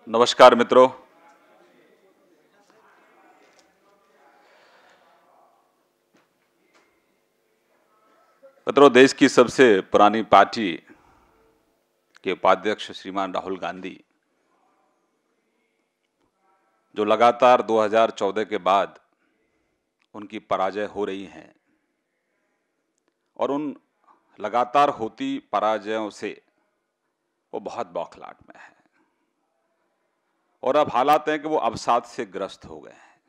नमस्कार मित्रों। देश की सबसे पुरानी पार्टी के उपाध्यक्ष श्रीमान राहुल गांधी, जो लगातार 2014 के बाद उनकी पराजय हो रही हैं और उन लगातार होती पराजयों से वो बहुत बौखलाहट में है और अब हालात हैं कि वो अवसाद से ग्रस्त हो गए हैं।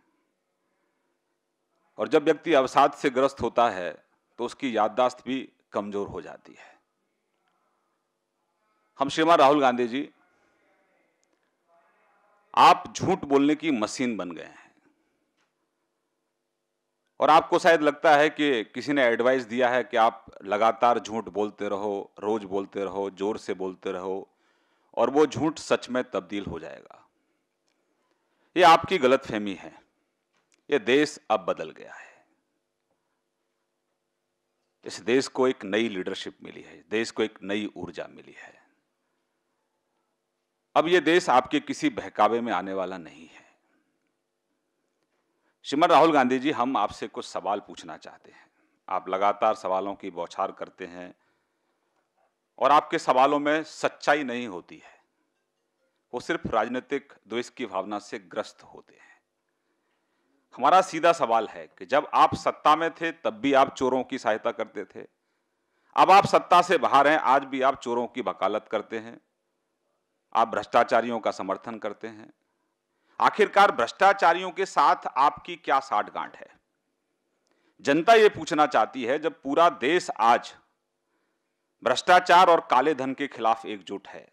और जब व्यक्ति अवसाद से ग्रस्त होता है तो उसकी याददाश्त भी कमजोर हो जाती है। हम श्रीमान राहुल गांधी जी, आप झूठ बोलने की मशीन बन गए हैं और आपको शायद लगता है कि किसी ने एडवाइस दिया है कि आप लगातार झूठ बोलते रहो, रोज बोलते रहो, जोर से बोलते रहो और वो झूठ सच में तब्दील हो जाएगा। ये आपकी गलतफहमी है। ये देश अब बदल गया है। इस देश को एक नई लीडरशिप मिली है, देश को एक नई ऊर्जा मिली है। अब यह देश आपके किसी बहकावे में आने वाला नहीं है। श्रीमान राहुल गांधी जी, हम आपसे कुछ सवाल पूछना चाहते हैं। आप लगातार सवालों की बौछार करते हैं और आपके सवालों में सच्चाई नहीं होती है, वो सिर्फ राजनीतिक द्वेष की भावना से ग्रस्त होते हैं। हमारा सीधा सवाल है कि जब आप सत्ता में थे तब भी आप चोरों की सहायता करते थे, अब आप सत्ता से बाहर हैं, आज भी आप चोरों की वकालत करते हैं, आप भ्रष्टाचारियों का समर्थन करते हैं। आखिरकार भ्रष्टाचारियों के साथ आपकी क्या साठगांठ है? जनता यह पूछना चाहती है। जब पूरा देश आज भ्रष्टाचार और काले धन के खिलाफ एकजुट है,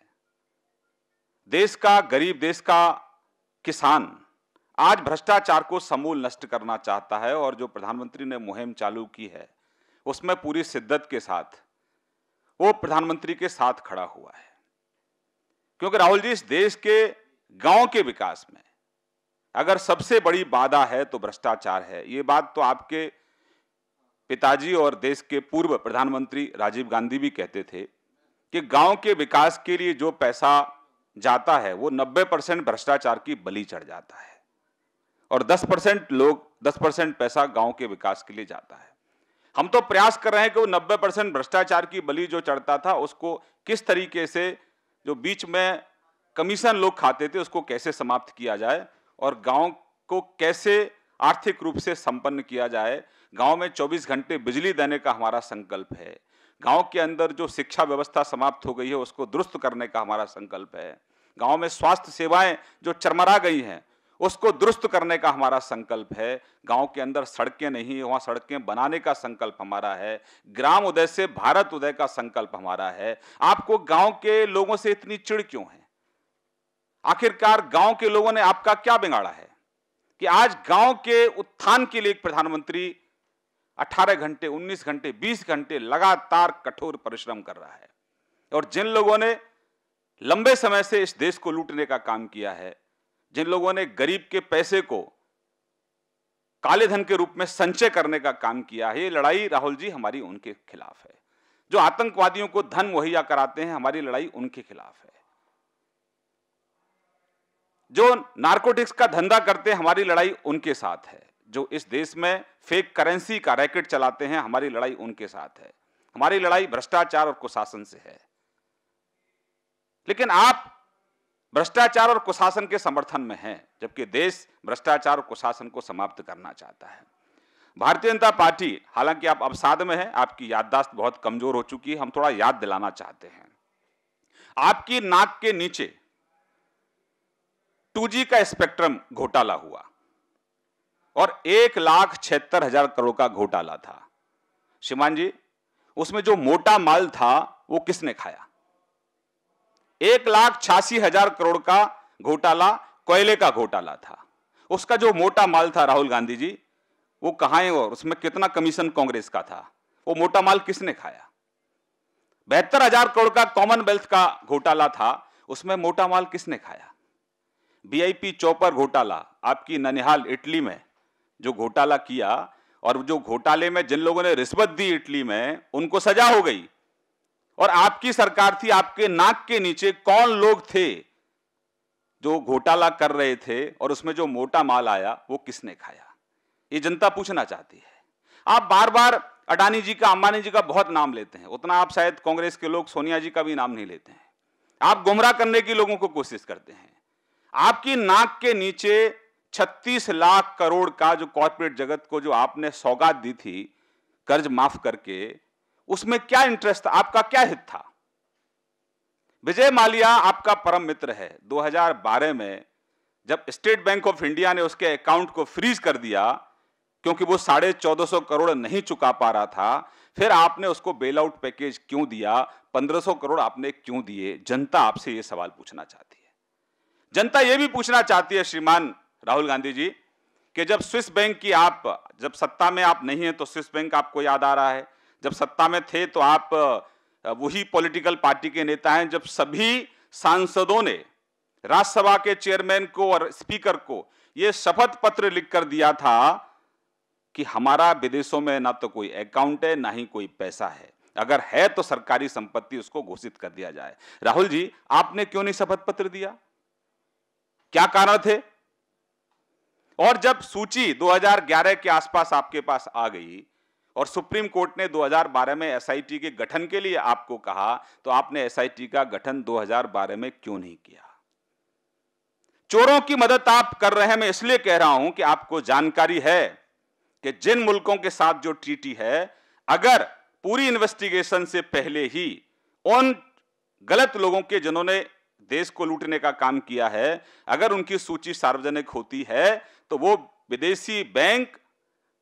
देश का गरीब, देश का किसान आज भ्रष्टाचार को समूल नष्ट करना चाहता है और जो प्रधानमंत्री ने मुहिम चालू की है उसमें पूरी शिद्दत के साथ वो प्रधानमंत्री के साथ खड़ा हुआ है। क्योंकि राहुल जी, इस देश के गांव के विकास में अगर सबसे बड़ी बाधा है तो भ्रष्टाचार है। ये बात तो आपके पिताजी और देश के पूर्व प्रधानमंत्री राजीव गांधी भी कहते थे कि गांव के विकास के लिए जो पैसा जाता है वो 90% भ्रष्टाचार की बलि चढ़ जाता है और 10% पैसा गांव के विकास के लिए जाता है। हम तो प्रयास कर रहे हैं कि वो 90% भ्रष्टाचार की बलि जो चढ़ता था उसको किस तरीके से, जो बीच में कमीशन लोग खाते थे, उसको कैसे समाप्त किया जाए और गांव को कैसे आर्थिक रूप से संपन्न किया जाए। गांव में 24 घंटे बिजली देने का हमारा संकल्प है। गांव के अंदर जो शिक्षा व्यवस्था समाप्त हो गई है उसको दुरुस्त करने का हमारा संकल्प है। गांव में स्वास्थ्य सेवाएं जो चरमरा गई हैं उसको दुरुस्त करने का हमारा संकल्प है। गांव के अंदर सड़कें नहीं है, वहां सड़कें बनाने का संकल्प हमारा है। ग्राम उदय से भारत उदय का संकल्प हमारा है। आपको गांव के लोगों से इतनी चिढ़ क्यों है? आखिरकार गांव के लोगों ने आपका क्या बिगाड़ा है कि आज गांव के उत्थान के लिए एक प्रधानमंत्री 18 घंटे, 19 घंटे, 20 घंटे लगातार कठोर परिश्रम कर रहा है। और जिन लोगों ने लंबे समय से इस देश को लूटने का काम किया है, जिन लोगों ने गरीब के पैसे को काले धन के रूप में संचय करने का काम किया है, ये लड़ाई राहुल जी हमारी उनके खिलाफ है। जो आतंकवादियों को धन मुहैया कराते हैं, हमारी लड़ाई उनके खिलाफ है। जो नारकोटिक्स का धंधा करते हैं, हमारी लड़ाई उनके साथ है। जो इस देश में फेक करेंसी का रैकेट चलाते हैं, हमारी लड़ाई उनके साथ है। हमारी लड़ाई भ्रष्टाचार और कुशासन से है। लेकिन आप भ्रष्टाचार और कुशासन के समर्थन में हैं, जबकि देश भ्रष्टाचार और कुशासन को समाप्त करना चाहता है। भारतीय जनता पार्टी, हालांकि आप अवसाद में हैं, आपकी याददाश्त बहुत कमजोर हो चुकी है, हम थोड़ा याद दिलाना चाहते हैं। आपकी नाक के नीचे 2G का स्पेक्ट्रम घोटाला हुआ और 1,76,000 करोड़ का घोटाला था। श्रीमान जी, उसमें जो मोटा माल था वो किसने खाया? 1,86,000 करोड़ का घोटाला कोयले का घोटाला था। उसका जो मोटा माल था राहुल गांधी जी, वो कहां है और उसमें कितना कमीशन कांग्रेस का था? वो मोटा माल किसने खाया? 72,000 करोड़ का कॉमनवेल्थ का घोटाला था, उसमें मोटा माल किसने खाया? VIP चौपर घोटाला, आपकी ननिहाल इटली में जो घोटाला किया और जो घोटाले में जिन लोगों ने रिश्वत दी इटली में, उनको सजा हो गई। और आपकी सरकार थी, आपके नाक के नीचे कौन लोग थे जो घोटाला कर रहे थे और उसमें जो मोटा माल आया वो किसने खाया, ये जनता पूछना चाहती है। आप बार बार अडानी जी का, अंबानी जी का बहुत नाम लेते हैं, उतना आप शायद कांग्रेस के लोग सोनिया जी का भी नाम नहीं लेते हैं। आप गुमराह करने की लोगों को कोशिश करते हैं। आपकी नाक के नीचे 36 लाख करोड़ का जो कॉर्पोरेट जगत को जो आपने सौगात दी थी कर्ज माफ करके, उसमें क्या इंटरेस्ट था, आपका क्या हित था? विजय माल्या आपका परम मित्र है। 2012 में जब स्टेट बैंक ऑफ इंडिया ने उसके अकाउंट को फ्रीज कर दिया क्योंकि वो 1450 करोड़ नहीं चुका पा रहा था, फिर आपने उसको बेल आउट पैकेज क्यों दिया, 1500 करोड़ आपने क्यों दिए? जनता आपसे ये सवाल पूछना चाहती है। जनता ये भी पूछना चाहती है श्रीमान राहुल गांधी जी कि जब स्विस बैंक की जब सत्ता में आप नहीं है तो स्विस बैंक आपको याद आ रहा है, जब सत्ता में थे तो आप वही पॉलिटिकल पार्टी के नेता हैं, जब सभी सांसदों ने राज्यसभा के चेयरमैन को और स्पीकर को यह शपथ पत्र लिखकर दिया था कि हमारा विदेशों में ना तो कोई अकाउंट है ना ही कोई पैसा है, अगर है तो सरकारी संपत्ति उसको घोषित कर दिया जाए। राहुल जी, आपने क्यों नहीं शपथ पत्र दिया? क्या कारण थे? और जब सूची 2011 के आसपास आपके पास आ गई और सुप्रीम कोर्ट ने 2012 में एसआईटी के गठन के लिए आपको कहा, तो आपने एसआईटी का गठन 2012 में क्यों नहीं किया? चोरों की मदद आप कर रहे हैं। मैं इसलिए कह रहा हूं कि आपको जानकारी है कि जिन मुल्कों के साथ जो ट्रीटी है, अगर पूरी इन्वेस्टिगेशन से पहले ही उन गलत लोगों के जिन्होंने देश को लूटने का काम किया है, अगर उनकी सूची सार्वजनिक होती है तो वो विदेशी बैंक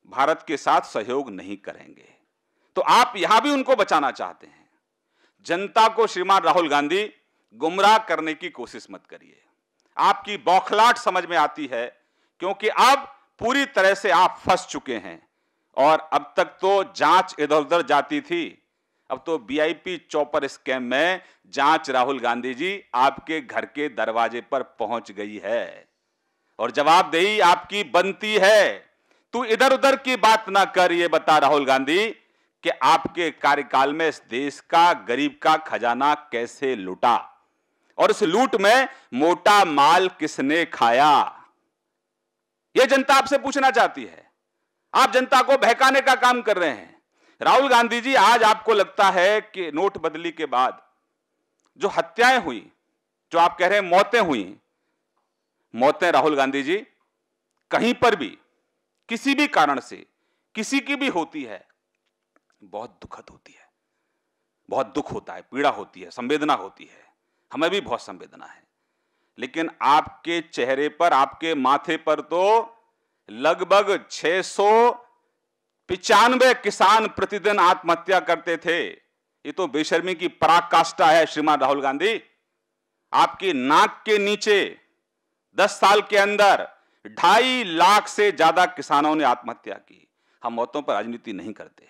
भारत के साथ सहयोग नहीं करेंगे। तो आप यहां भी उनको बचाना चाहते हैं। जनता को श्रीमान राहुल गांधी गुमराह करने की कोशिश मत करिए। आपकी बौखलाहट समझ में आती है क्योंकि अब पूरी तरह से आप फंस चुके हैं और अब तक तो जांच इधर उधर जाती थी, अब तो वीआईपी चौपर स्कैम में जांच राहुल गांधी जी आपके घर के दरवाजे पर पहुंच गई है और जवाबदेही आपकी बनती है। तू इधर उधर की बात ना कर, ये बता राहुल गांधी कि आपके कार्यकाल में इस देश का गरीब का खजाना कैसे लूटा और इस लूट में मोटा माल किसने खाया? यह जनता आपसे पूछना चाहती है। आप जनता को बहकाने का काम कर रहे हैं। राहुल गांधी जी, आज आपको लगता है कि नोटबंदी के बाद जो हत्याएं हुई, जो आप कह रहे हैं मौतें हुई, मौतें राहुल गांधी जी कहीं पर भी किसी भी कारण से किसी की भी होती है, बहुत दुखद होती है, बहुत दुख होता है, पीड़ा होती है, संवेदना होती है। हमें भी बहुत संवेदना है, लेकिन आपके चेहरे पर, आपके माथे पर तो लगभग 695 किसान प्रतिदिन आत्महत्या करते थे। ये तो बेशर्मी की पराकाष्ठा है श्रीमान राहुल गांधी। आपकी नाक के नीचे 10 साल के अंदर 2.5 लाख से ज्यादा किसानों ने आत्महत्या की। हम मौतों पर राजनीति नहीं करते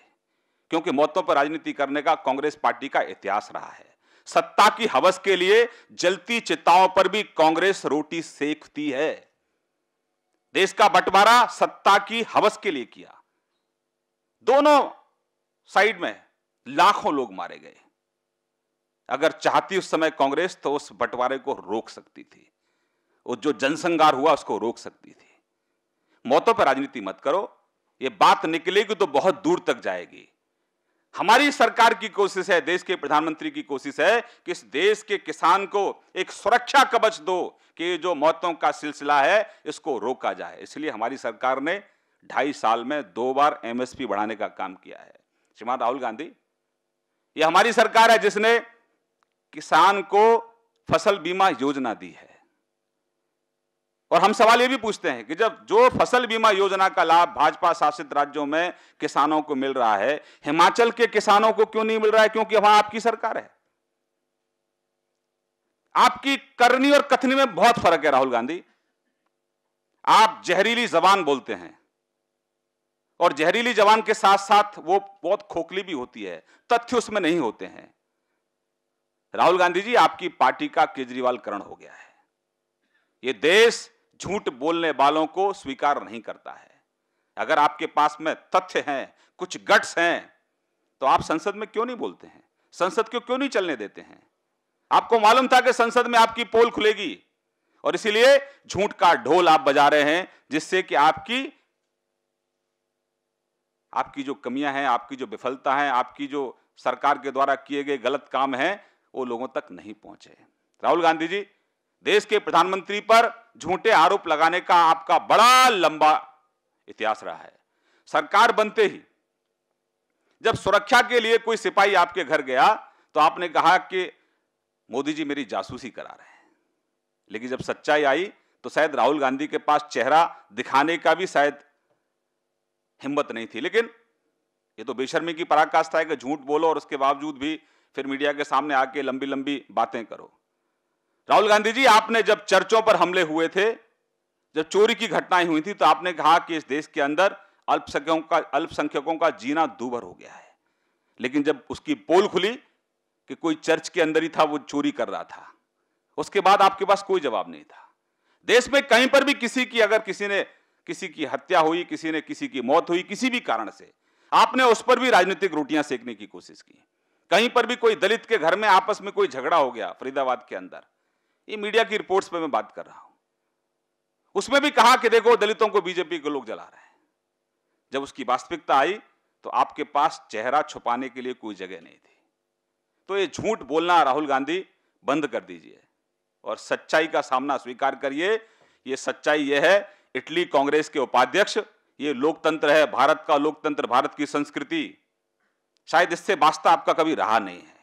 क्योंकि मौतों पर राजनीति करने का कांग्रेस पार्टी का इतिहास रहा है। सत्ता की हवस के लिए जलती चिताओं पर भी कांग्रेस रोटी सेकती है। देश का बंटवारा सत्ता की हवस के लिए किया। दोनों साइड में लाखों लोग मारे गए। अगर चाहती उस समय कांग्रेस तो उस बंटवारे को रोक सकती थी, वो जो जनसंहार हुआ उसको रोक सकती थी। मौतों पर राजनीति मत करो, ये बात निकलेगी तो बहुत दूर तक जाएगी। हमारी सरकार की कोशिश है, देश के प्रधानमंत्री की कोशिश है कि इस देश के किसान को एक सुरक्षा कवच दो कि ये जो मौतों का सिलसिला है इसको रोका जाए। इसलिए हमारी सरकार ने 2.5 साल में 2 बार एमएसपी बढ़ाने का काम किया है। श्रीमान राहुल गांधी, ये हमारी सरकार है जिसने किसान को फसल बीमा योजना दी है। और हम सवाल ये भी पूछते हैं कि जब जो फसल बीमा योजना का लाभ भाजपा शासित राज्यों में किसानों को मिल रहा है, हिमाचल के किसानों को क्यों नहीं मिल रहा है? क्योंकि वहां आपकी सरकार है। आपकी करनी और कथनी में बहुत फर्क है राहुल गांधी। आप जहरीली जबान बोलते हैं और जहरीली जबान के साथ साथ वो बहुत खोखली भी होती है, तथ्य उसमें नहीं होते हैं। राहुल गांधी जी, आपकी पार्टी का केजरीवालकरण हो गया है। ये देश झूठ बोलने वालों को स्वीकार नहीं करता है। अगर आपके पास में तथ्य हैं, कुछ गट्स हैं, तो आप संसद में क्यों नहीं बोलते हैं? संसद को क्यों नहीं चलने देते हैं? आपको मालूम था कि संसद में आपकी पोल खुलेगी और इसीलिए झूठ का ढोल आप बजा रहे हैं, जिससे कि आपकी जो कमियां हैं, आपकी जो विफलता है, आपकी जो सरकार के द्वारा किए गए गलत काम हैं, वो लोगों तक नहीं पहुंचे। राहुल गांधी जी, देश के प्रधानमंत्री पर झूठे आरोप लगाने का आपका बड़ा लंबा इतिहास रहा है। सरकार बनते ही जब सुरक्षा के लिए कोई सिपाही आपके घर गया तो आपने कहा कि मोदी जी मेरी जासूसी करा रहे हैं, लेकिन जब सच्चाई आई तो शायद राहुल गांधी के पास चेहरा दिखाने का भी शायद हिम्मत नहीं थी। लेकिन ये तो बेशर्मी की पराकाष्ठा है कि झूठ बोलो और उसके बावजूद भी फिर मीडिया के सामने आके लंबी लंबी बातें करो। राहुल गांधी जी, आपने जब चर्चों पर हमले हुए थे, जब चोरी की घटनाएं हुई थी, तो आपने कहा कि इस देश के अंदर अल्पसंख्यकों का जीना दूभर हो गया है। लेकिन जब उसकी पोल खुली कि कोई चर्च के अंदर ही था वो चोरी कर रहा था, उसके बाद आपके पास कोई जवाब नहीं था। देश में कहीं पर भी अगर किसी की हत्या हुई, किसी की मौत हुई किसी भी कारण से, आपने उस पर भी राजनीतिक रोटियां सेकने की कोशिश की। कहीं पर भी कोई दलित के घर में आपस में कोई झगड़ा हो गया, फरीदाबाद के अंदर, ये मीडिया की रिपोर्ट्स पे मैं बात कर रहा हूं, उसमें भी कहा कि देखो दलितों को बीजेपी के लोग जला रहे हैं। जब उसकी वास्तविकता आई तो आपके पास चेहरा छुपाने के लिए कोई जगह नहीं थी। तो ये झूठ बोलना राहुल गांधी बंद कर दीजिए और सच्चाई का सामना स्वीकार करिए। ये सच्चाई ये है, इटली कांग्रेस के उपाध्यक्ष, ये लोकतंत्र है, भारत का लोकतंत्र, भारत की संस्कृति, शायद इससे वास्ता आपका कभी रहा नहीं है।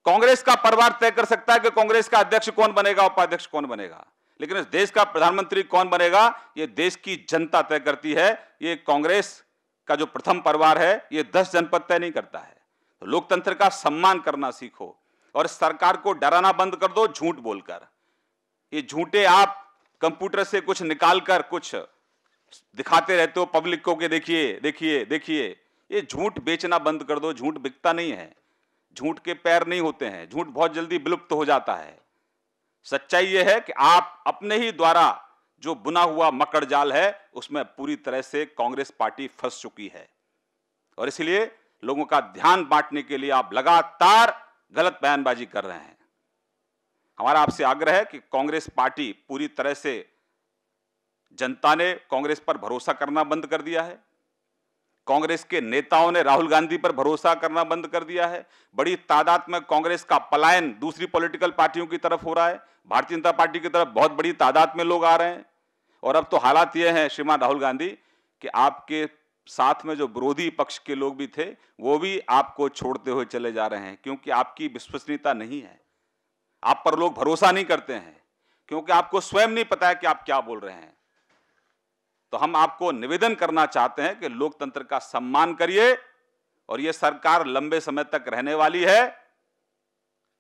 कांग्रेस का परिवार तय कर सकता है कि कांग्रेस का अध्यक्ष कौन बनेगा, उपाध्यक्ष कौन बनेगा, लेकिन इस देश का प्रधानमंत्री कौन बनेगा ये देश की जनता तय करती है। ये कांग्रेस का जो प्रथम परिवार है ये 10 जनपद तय नहीं करता है। तो लोकतंत्र का सम्मान करना सीखो और सरकार को डराना बंद कर दो झूठ बोलकर। ये झूठे आप कंप्यूटर से कुछ निकालकर कुछ दिखाते रहते हो पब्लिक को कि देखिए देखिए देखिए, ये झूठ बेचना बंद कर दो। झूठ बिकता नहीं है, झूठ के पैर नहीं होते हैं, झूठ बहुत जल्दी विलुप्त हो जाता है। सच्चाई यह है कि आप अपने ही द्वारा जो बुना हुआ मकड़ जाल है उसमें पूरी तरह से कांग्रेस पार्टी फंस चुकी है और इसलिए लोगों का ध्यान बांटने के लिए आप लगातार गलत बयानबाजी कर रहे हैं। हमारा आपसे आग्रह है कि कांग्रेस पार्टी पूरी तरह से, जनता ने कांग्रेस पर भरोसा करना बंद कर दिया है। कांग्रेस के नेताओं ने राहुल गांधी पर भरोसा करना बंद कर दिया है। बड़ी तादाद में कांग्रेस का पलायन दूसरी पॉलिटिकल पार्टियों की तरफ हो रहा है। भारतीय जनता पार्टी की तरफ बहुत बड़ी तादाद में लोग आ रहे हैं और अब तो हालात ये हैं श्रीमान राहुल गांधी कि आपके साथ में जो विरोधी पक्ष के लोग भी थे वो भी आपको छोड़ते हुए चले जा रहे हैं, क्योंकि आपकी विश्वसनीयता नहीं है, आप पर लोग भरोसा नहीं करते हैं, क्योंकि आपको स्वयं नहीं पता है कि आप क्या बोल रहे हैं। तो हम आपको निवेदन करना चाहते हैं कि लोकतंत्र का सम्मान करिए और यह सरकार लंबे समय तक रहने वाली है।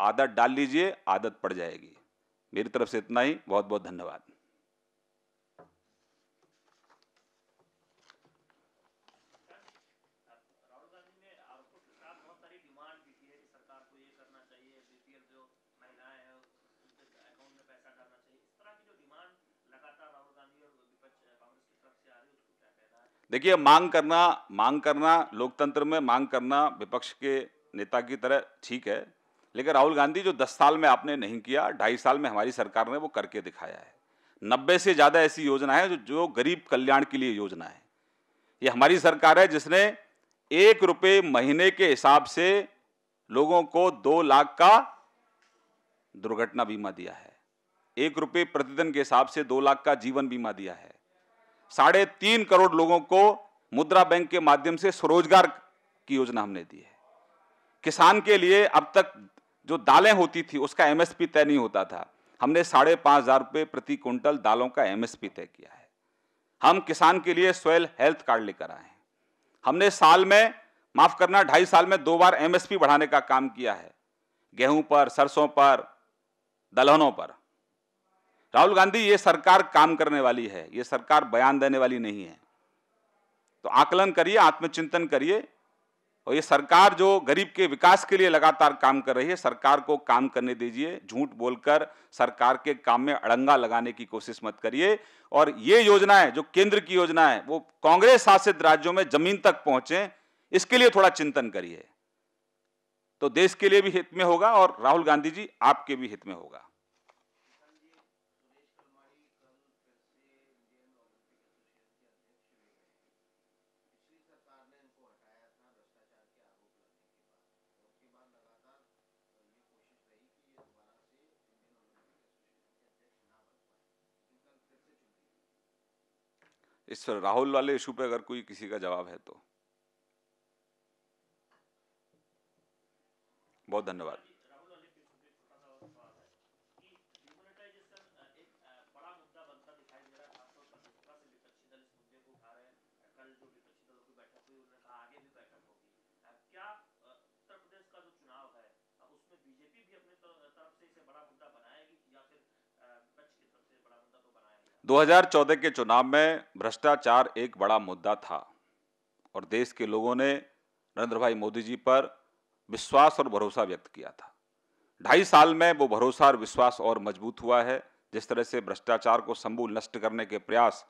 आदत डाल लीजिए, आदत पड़ जाएगी। मेरी तरफ से इतना ही, बहुत बहुत धन्यवाद। देखिए, मांग करना लोकतंत्र में मांग करना विपक्ष के नेता की तरह ठीक है, लेकिन राहुल गांधी जो 10 साल में आपने नहीं किया, 2.5 साल में हमारी सरकार ने वो करके दिखाया है। 90 से ज्यादा ऐसी योजना है जो गरीब कल्याण के लिए योजना है। ये हमारी सरकार है जिसने 1 रुपये महीने के हिसाब से लोगों को 2 लाख का दुर्घटना बीमा दिया है, 1 रुपये प्रतिदिन के हिसाब से 2 लाख का जीवन बीमा दिया है, 3.5 करोड़ लोगों को मुद्रा बैंक के माध्यम से स्वरोजगार की योजना हमने दी है। किसान के लिए अब तक जो दालें होती थी उसका एमएसपी तय नहीं होता था, हमने 5,500 रुपये प्रति क्विंटल दालों का एमएसपी तय किया है। हम किसान के लिए सॉइल हेल्थ कार्ड लेकर आए हैं। हमने साल में, माफ करना, 2.5 साल में 2 बार एमएसपी बढ़ाने का काम किया है, गेहूं पर, सरसों पर, दलहनों पर। राहुल गांधी, ये सरकार काम करने वाली है, ये सरकार बयान देने वाली नहीं है। तो आकलन करिए, आत्मचिंतन करिए और ये सरकार जो गरीब के विकास के लिए लगातार काम कर रही है, सरकार को काम करने दीजिए। झूठ बोलकर सरकार के काम में अड़ंगा लगाने की कोशिश मत करिए। और ये योजनाएं जो केंद्र की योजना है वो कांग्रेस शासित राज्यों में जमीन तक पहुंचे, इसके लिए थोड़ा चिंतन करिए, तो देश के लिए भी हित में होगा और राहुल गांधी जी आपके भी हित में होगा। इस राहुल वाले इशू पे अगर कोई किसी का जवाब है तो। बहुत धन्यवाद। बीजेपी भी अपने तरफ से इसे बड़ा मुद्दा बनाएगी या फिर विपक्ष की तरफ से बड़ा मुद्दा तो बनाएगी? 2014 के चुनाव में भ्रष्टाचार एक बड़ा मुद्दा था और देश के लोगों ने नरेंद्र भाई मोदी जी पर विश्वास और भरोसा व्यक्त किया था। 2.5 साल में वो भरोसा और विश्वास और मजबूत हुआ है। जिस तरह से भ्रष्टाचार को समूल नष्ट करने के प्रयास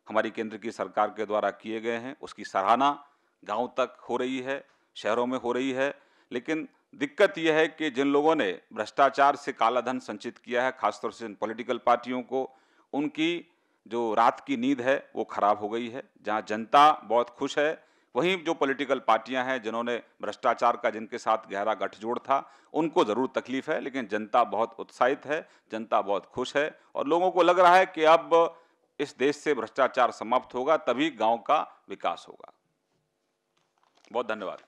हमारी केंद्र की सरकार के द्वारा किए गए हैं, उसकी सराहना गांव तक हो रही है, शहरों में हो रही है। लेकिन दिक्कत यह है कि जिन लोगों ने भ्रष्टाचार से काला धन संचित किया है, खासतौर से पॉलिटिकल पार्टियों को, उनकी जो रात की नींद है वो खराब हो गई है। जहां जनता बहुत खुश है, वहीं जो पॉलिटिकल पार्टियां हैं जिन्होंने भ्रष्टाचार का जिनके साथ गहरा गठजोड़ था, उनको जरूर तकलीफ है, लेकिन जनता बहुत उत्साहित है, जनता बहुत खुश है और लोगों को लग रहा है कि अब इस देश से भ्रष्टाचार समाप्त होगा, तभी गांव का विकास होगा। बहुत धन्यवाद।